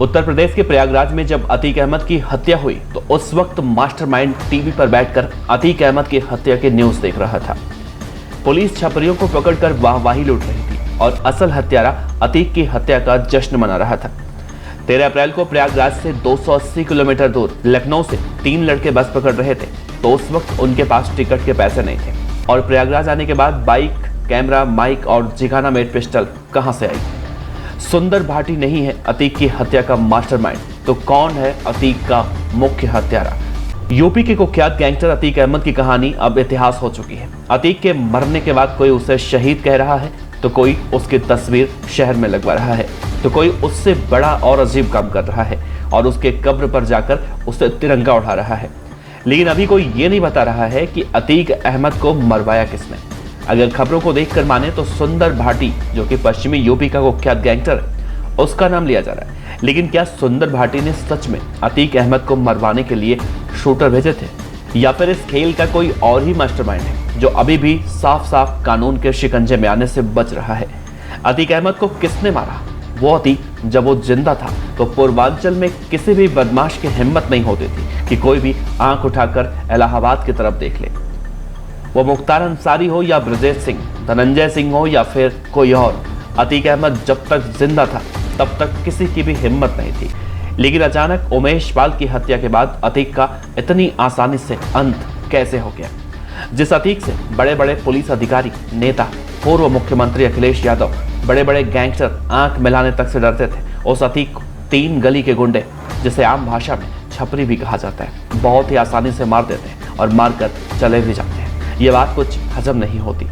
उत्तर प्रदेश के प्रयागराज में जब अतीक अहमद की हत्या हुई तो उस वक्त मास्टरमाइंड टीवी पर बैठकर अतीक अहमद की हत्या के न्यूज देख रहा था। पुलिस छपरियों को पकड़कर वाहवाही लूट रही थी और असल हत्यारा अतीक की हत्या का जश्न मना रहा था। 13 अप्रैल को प्रयागराज से 280 किलोमीटर दूर लखनऊ से 3 लड़के बस पकड़ रहे थे तो उस वक्त उनके पास टिकट के पैसे नहीं थे और प्रयागराज आने के बाद बाइक, कैमरा, माइक और जिगाना मेड पिस्टल कहां से आई। सुंदर भाटी नहीं है अतीक की हत्या का मास्टरमाइंड, तो कौन है अतीक का मुख्य हत्यारा। यूपी के कुख्यात गैंगस्टर अतीक अहमद की कहानी अब इतिहास हो चुकी है। अतीक के मरने के बाद कोई उसे शहीद कह रहा है तो कोई उसकी तस्वीर शहर में लगवा रहा है तो कोई उससे बड़ा और अजीब काम कर रहा है और उसके कब्र पर जाकर उसे तिरंगा उठा रहा है। लेकिन अभी कोई ये नहीं बता रहा है कि अतीक अहमद को मरवाया किसने। अगर खबरों को देखकर माने तो सुंदर भाटी, जो कि पश्चिमी यूपी का कुख्यात गैंगस्टर है, उसका नाम लिया जा रहा है। लेकिन क्या सुंदर भाटी ने सच में अतीक अहमद को मरवाने के लिए शूटर भेजे थे या फिर इस खेल का कोई और ही मास्टरमाइंड है जो अभी भी साफ साफ कानून के शिकंजे में आने से बच रहा है। अतीक अहमद को किसने मारा? वो अतीक जब वो जिंदा था तो पूर्वांचल में किसी भी बदमाश की हिम्मत नहीं होती थी कि कोई भी आंख उठाकर इलाहाबाद की तरफ देख ले। वो मुख्तार अंसारी हो या ब्रजेश सिंह, धनंजय सिंह हो या फिर कोई और, अतीक अहमद जब तक जिंदा था तब तक किसी की भी हिम्मत नहीं थी। लेकिन अचानक उमेश पाल की हत्या के बाद अतीक का इतनी आसानी से अंत कैसे हो गया? जिस अतीक से बड़े बड़े पुलिस अधिकारी, नेता, पूर्व मुख्यमंत्री अखिलेश यादव, बड़े बड़े गैंगस्टर आंख मिलाने तक से डरते थे, उस अतीक को 3 गली के गुंडे, जिसे आम भाषा में छपरी भी कहा जाता है, बहुत ही आसानी से मार देते हैं और मारकर चले भी जाते हैं। ये बात कुछ हजम नहीं होती।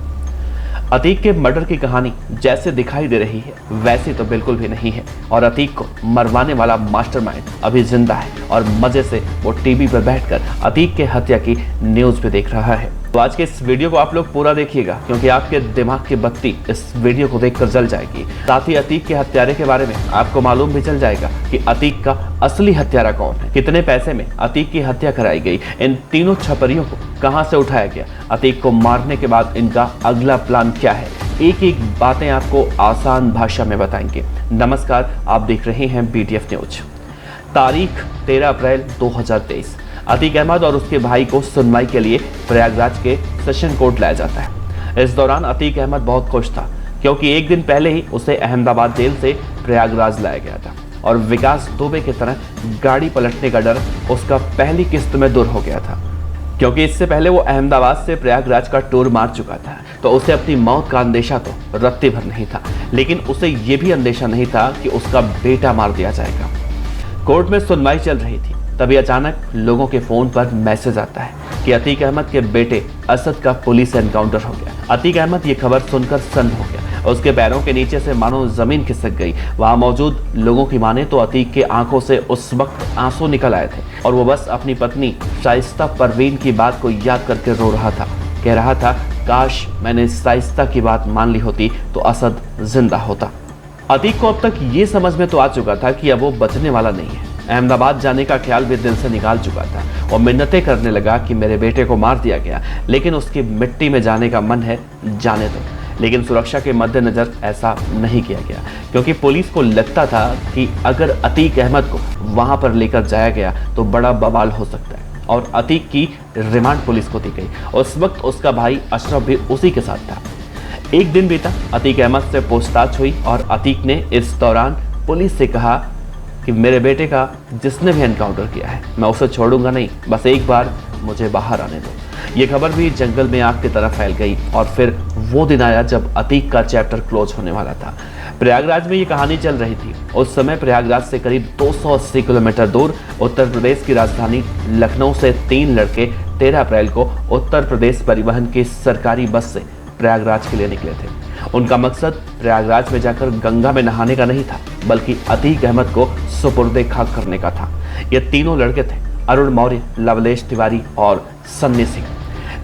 अतीक के मर्डर की कहानी जैसे दिखाई दे रही है वैसी तो बिल्कुल भी नहीं है और अतीक को मरवाने वाला मास्टरमाइंड अभी जिंदा है और मजे से वो टीवी पर बैठकर अतीक के हत्या की न्यूज भी देख रहा है। तो आज के इस वीडियो को आप लोग पूरा देखिएगा क्योंकि आपके दिमाग की बत्ती इस वीडियो को देखकर जल जाएगी। साथ ही अतीक के हत्यारे के बारे में आपको मालूम भी चल जाएगा कि अतीक का असली हत्यारा कौन है, कितने पैसे में अतीक की हत्या कराई गई, इन तीनों छपरियों को कहां से उठाया गया, अतीक को मारने के बाद इनका अगला प्लान क्या है। एक एक बातें आपको आसान भाषा में बताएंगे। नमस्कार, आप देख रहे हैं BTF न्यूज। तारीख 13 अप्रैल 2023। अतीक अहमद और उसके भाई को सुनवाई के लिए प्रयागराज के सेशन कोर्ट लाया जाता है। इस दौरान अतीक अहमद बहुत खुश था क्योंकि एक दिन पहले ही उसे अहमदाबाद जेल से प्रयागराज लाया गया था और विकास दुबे की तरह गाड़ी पलटने का डर उसका पहली किस्त में दूर हो गया था क्योंकि इससे पहले वो अहमदाबाद से प्रयागराज का टूर मार चुका था। तो उसे अपनी मौत का अंदेशा तो रत्ती भर नहीं था, लेकिन उसे ये भी अंदेशा नहीं था कि उसका बेटा मार दिया जाएगा। कोर्ट में सुनवाई चल रही थी तभी अचानक लोगों के फोन पर मैसेज आता है कि अतीक अहमद के बेटे असद का पुलिस एनकाउंटर हो गया। अतीक अहमद ये खबर सुनकर सन्न हो गया। उसके पैरों के नीचे से मानो जमीन खिसक गई। वहां मौजूद लोगों की माने तो अतीक के आंखों से उस वक्त आंसू निकल आए थे और वो बस अपनी पत्नी शाइस्ता परवीन की बात को याद करके रो रहा था। कह रहा था, काश मैंने शाइस्ता की बात मान ली होती तो असद जिंदा होता। अतीक को अब तक ये समझ में तो आ चुका था कि अब वो बचने वाला नहीं है। अहमदाबाद जाने का ख्याल भी दिल से निकाल चुका था और मिन्नतें करने लगा कि मेरे बेटे को मार दिया गया, लेकिन उसकी मिट्टी में जाने का मन है, जाने दो। लेकिन सुरक्षा के मद्देनजर ऐसा नहीं किया गया क्योंकि पुलिस को लगता था कि अगर अतीक अहमद को वहां पर लेकर जाया गया तो बड़ा बवाल हो सकता है और अतीक की रिमांड पुलिस को दी गई। उस वक्त उसका भाई अशरफ भी उसी के साथ था। एक दिन बीता, अतीक अहमद से पूछताछ हुई और अतीक ने इस दौरान पुलिस से कहा कि मेरे बेटे का जिसने भी एनकाउंटर किया है मैं उसे छोड़ूंगा नहीं, बस एक बार मुझे बाहर आने दो। ये खबर भी जंगल में आग की तरह फैल गई और फिर वो दिन आया जब अतीक का चैप्टर क्लोज होने वाला था। प्रयागराज में ये कहानी चल रही थी। उस समय प्रयागराज से करीब 280 किलोमीटर दूर उत्तर प्रदेश की राजधानी लखनऊ से 3 लड़के 13 अप्रैल को उत्तर प्रदेश परिवहन की सरकारी बस से प्रयागराज के लिए निकले थे। उनका मकसद प्रयागराज में जाकर गंगा में नहाने का नहीं था बल्कि अतीक अहमद को सुपुर्दे खाक करने का था। ये तीनों लड़के थे, अरुण मौर्य, लवलेश तिवारी और सन्नी सिंह।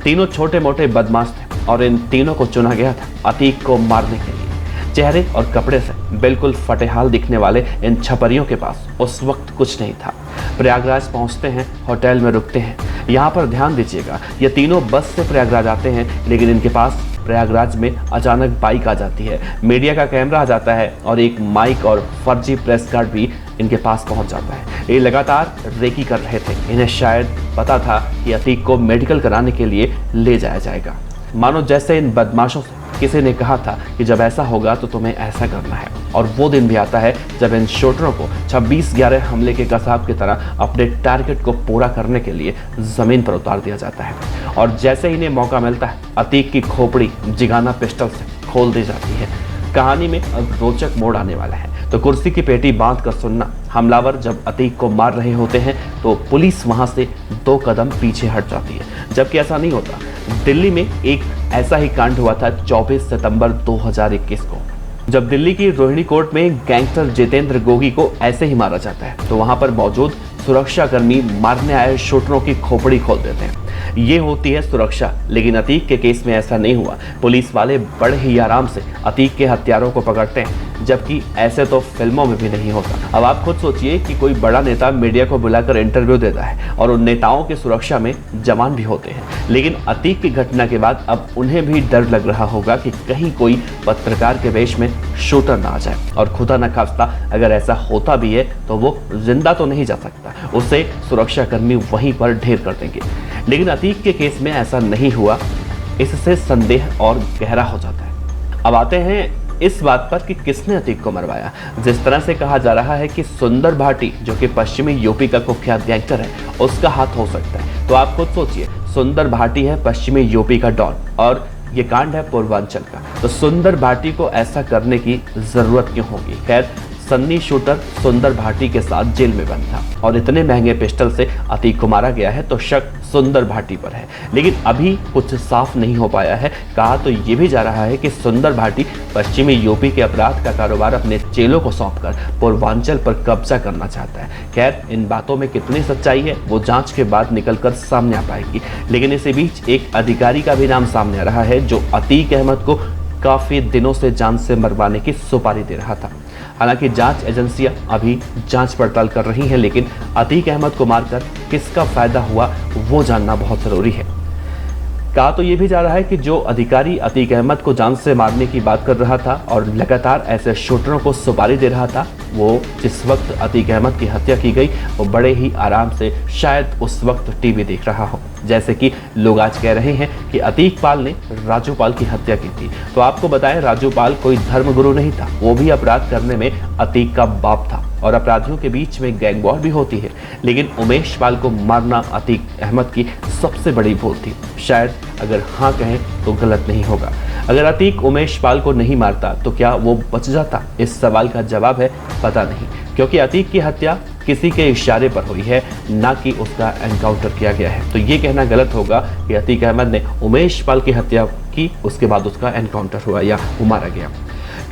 तीनों छोटे मोटे बदमाश थे और इन तीनों को चुना गया था अतीक को मारने के लिए। चेहरे और कपड़े से बिल्कुल फटेहाल दिखने वाले इन छपरियों के पास उस वक्त कुछ नहीं था। प्रयागराज पहुंचते हैं, होटल में रुकते हैं। यहाँ पर ध्यान दीजिएगा, ये तीनों बस से प्रयागराज आते हैं लेकिन इनके पास प्रयागराज में अचानक बाइक आ जाती है, मीडिया का कैमरा आ जाता है और एक माइक और फर्जी प्रेस कार्ड भी इनके पास पहुंच जाता है। ये लगातार रेकी कर रहे थे। इन्हें शायद पता था कि अतीक को मेडिकल कराने के लिए ले जाया जाएगा। मानो जैसे इन बदमाशों से किसी ने कहा था कि जब ऐसा होगा तो तुम्हें ऐसा करना है। और वो दिन भी आता है जब इन शूटरों को 26/11 हमले के कसाब की तरह अपने टारगेट को पूरा करने के लिए जमीन पर उतार दिया जाता है। और जैसे ही इन्हें मौका मिलता है, अतीक की खोपड़ी जिगाना पिस्टल से खोल दी जाती है। कहानी में अब रोचक मोड़ आने वाला है। तो कुर्सी की पेटी बांध कर सुनना, हमलावर जब अतीक को मार रहे होते हैं तो पुलिस वहां से 2 कदम पीछे हट जाती है, जबकि ऐसा नहीं होता। दिल्ली में एक ऐसा ही कांड हुआ था 24 सितंबर 2021 को, जब दिल्ली की रोहिणी कोर्ट में गैंगस्टर जितेंद्र गोगी को ऐसे ही मारा जाता है। तो वहां पर मौजूद सुरक्षाकर्मी मारने आए शूटरों की खोपड़ी खोल देते हैं। ये होती है सुरक्षा, लेकिन अतीक के केस में ऐसा नहीं हुआ। पुलिस वाले बड़े ही आराम से अतीक के हत्यारों को पकड़ते हैं, जबकि ऐसे तो फिल्मों में भी नहीं होता। अब आप खुद सोचिए कि कोई बड़ा नेता मीडिया को बुलाकर इंटरव्यू देता है और उन नेताओं की सुरक्षा में जवान भी होते हैं, लेकिन अतीक की घटना के बाद अब उन्हें भी डर लग रहा होगा कि कहीं कोई पत्रकार के वेश में शूटर ना आ जाए, और खुदा न खास्ता अगर ऐसा होता भी है तो वो जिंदा तो नहीं जा सकता, उसे सुरक्षाकर्मी वहीं पर ढेर कर देंगे। लेकिन अतीक के केस में ऐसा नहीं हुआ। इससे संदेह और गहरा हो जाता है। अब आते हैं इस बात पर कि किसने अतीक को मरवाया। जिस तरह से कहा जा रहा है कि सुंदर भाटी, जो कि पश्चिमी यूपी का कुख्यात गैंगस्टर है, उसका हाथ हो सकता है। तो आप खुद सोचिए, सुंदर भाटी है पश्चिमी यूपी का डॉन और ये कांड है पूर्वांचल का। तो सुंदर भाटी को ऐसा करने की जरूरत क्यों होगी? खैर, सन्नी शूटर सुंदर भाटी के साथ जेल में बंद था और इतने महंगे पिस्टल से अतीक को मारा गया है, तो शक सुंदर भाटी पर है। लेकिन अभी कुछ साफ नहीं हो पाया है। कहा तो ये भी जा रहा है कि सुंदर भाटी पश्चिमी यूपी के अपराध का कारोबार अपने चेलों को सौंपकर पूर्वांचल पर कब्जा करना चाहता है। खैर, इन बातों में कितनी सच्चाई है वो जांच के बाद निकलकर सामने आ पाएगी। लेकिन इसी बीच एक अधिकारी का भी नाम सामने आ रहा है, जो अतीक अहमद को काफी दिनों से जान से मरवाने की सुपारी दे रहा था। हालांकि जांच एजेंसियां अभी जांच पड़ताल कर रही हैं, लेकिन अतीक अहमद को मारकर किसका फायदा हुआ वो जानना बहुत जरूरी है। कहा तो ये भी जा रहा है कि जो अधिकारी अतीक अहमद को जान से मारने की बात कर रहा था और लगातार ऐसे शूटरों को सुपारी दे रहा था, वो जिस वक्त अतीक अहमद की हत्या की गई वो बड़े ही आराम से शायद उस वक्त टीवी देख रहा हो। जैसे कि लोग आज कह रहे हैं कि अतीक पाल ने राजू पाल की हत्या की थी। तो आपको बताएं, राजू पाल कोई धर्मगुरु नहीं था, वो भी अपराध करने में अतीक का बाप था और अपराधियों के बीच में गैंग वॉर भी होती है। लेकिन उमेश पाल को मारना अतीक अहमद की सबसे बड़ी भूल थी। शायद अगर हाँ कहें तो गलत नहीं होगा। अगर अतीक उमेश पाल को नहीं मारता तो क्या वो बच जाता? इस सवाल का जवाब है पता नहीं, क्योंकि अतीक की हत्या किसी के इशारे पर हुई है, ना कि उसका एनकाउंटर किया गया है। तो ये कहना गलत होगा कि अतीक अहमद ने उमेश पाल की हत्या की, उसके बाद उसका एनकाउंटर हुआ या वो मारा गया।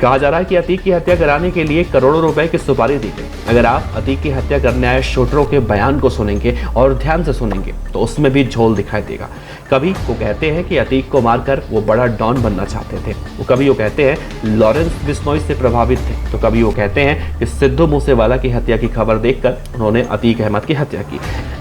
कहा जा रहा है कि अतीक की हत्या कराने के लिए करोड़ों रुपए की सुपारी दी गई। अगर आप अतीक की हत्या करने आए शूटरों के बयान को सुनेंगे और ध्यान से सुनेंगे तो उसमें भी झोल दिखाई देगा। कभी वो कहते हैं कि अतीक को मारकर वो बड़ा डॉन बनना चाहते थे, कभी वो कहते हैं लॉरेंस बिश्नोई से प्रभावित थे, तो कभी वो कहते हैं कि सिद्धू मूसेवाला की हत्या की खबर देखकर उन्होंने अतीक अहमद की हत्या की।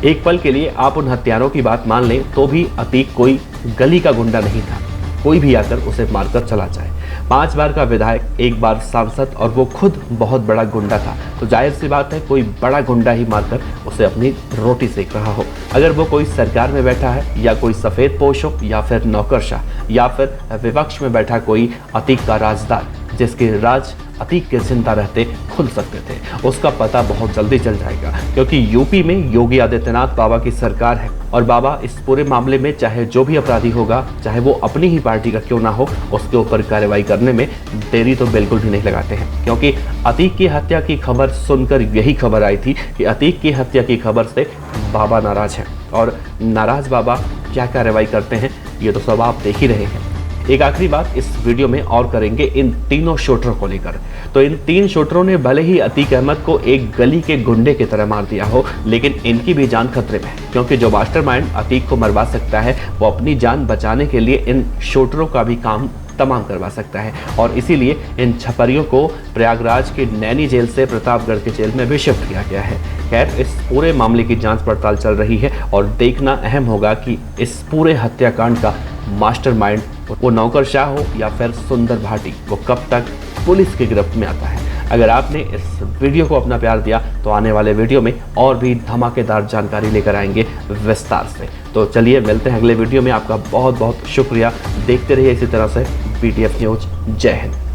एक पल के लिए आप उन हत्यारों की बात मान लें तो भी अतीक कोई गली का गुंडा नहीं था, कोई भी आकर उसे मारकर चला जाए। 5 बार का विधायक, 1 बार सांसद और वो खुद बहुत बड़ा गुंडा था, तो जाहिर सी बात है कोई बड़ा गुंडा ही मारकर उसे अपनी रोटी सेक रहा हो। अगर वो कोई सरकार में बैठा है या कोई सफेद पोश हो या फिर नौकरशाह या फिर विपक्ष में बैठा कोई अतीक का राजदार, जिसके राज अतीक के जिंदा रहते खुल सकते थे, उसका पता बहुत जल्दी चल जाएगा। क्योंकि यूपी में योगी आदित्यनाथ बाबा की सरकार है और बाबा इस पूरे मामले में चाहे जो भी अपराधी होगा, चाहे वो अपनी ही पार्टी का क्यों ना हो, उसके ऊपर कार्रवाई करने में देरी तो बिल्कुल भी नहीं लगाते हैं। क्योंकि अतीक की हत्या की खबर सुनकर यही खबर आई थी कि अतीक की हत्या की खबर से बाबा नाराज है, और नाराज बाबा क्या कार्रवाई करते हैं ये तो सब आप देख ही रहे हैं। एक आखिरी बात इस वीडियो में और करेंगे इन तीनों शूटरों को लेकर। तो इन 3 शूटरों ने भले ही अतीक अहमद को एक गली के गुंडे की तरह मार दिया हो, लेकिन इनकी भी जान खतरे में है, क्योंकि जो मास्टरमाइंड अतीक को मरवा सकता है वो अपनी जान बचाने के लिए इन शूटरों का भी काम तमाम करवा सकता है। और इसीलिए इन छपरियों को प्रयागराज के नैनी जेल से प्रतापगढ़ के जेल में भी शिफ्ट किया गया है। खैर, इस पूरे मामले की जांच पड़ताल चल रही है और देखना अहम होगा कि इस पूरे हत्याकांड का मास्टरमाइंड, वो नौकरशाह हो या फिर सुंदर भाटी, वो कब तक पुलिस की गिरफ्त में आता है। अगर आपने इस वीडियो को अपना प्यार दिया तो आने वाले वीडियो में और भी धमाकेदार जानकारी लेकर आएंगे विस्तार से। तो चलिए मिलते हैं अगले वीडियो में। आपका बहुत बहुत शुक्रिया। देखते रहिए इसी तरह से BTF न्यूज। जय हिंद।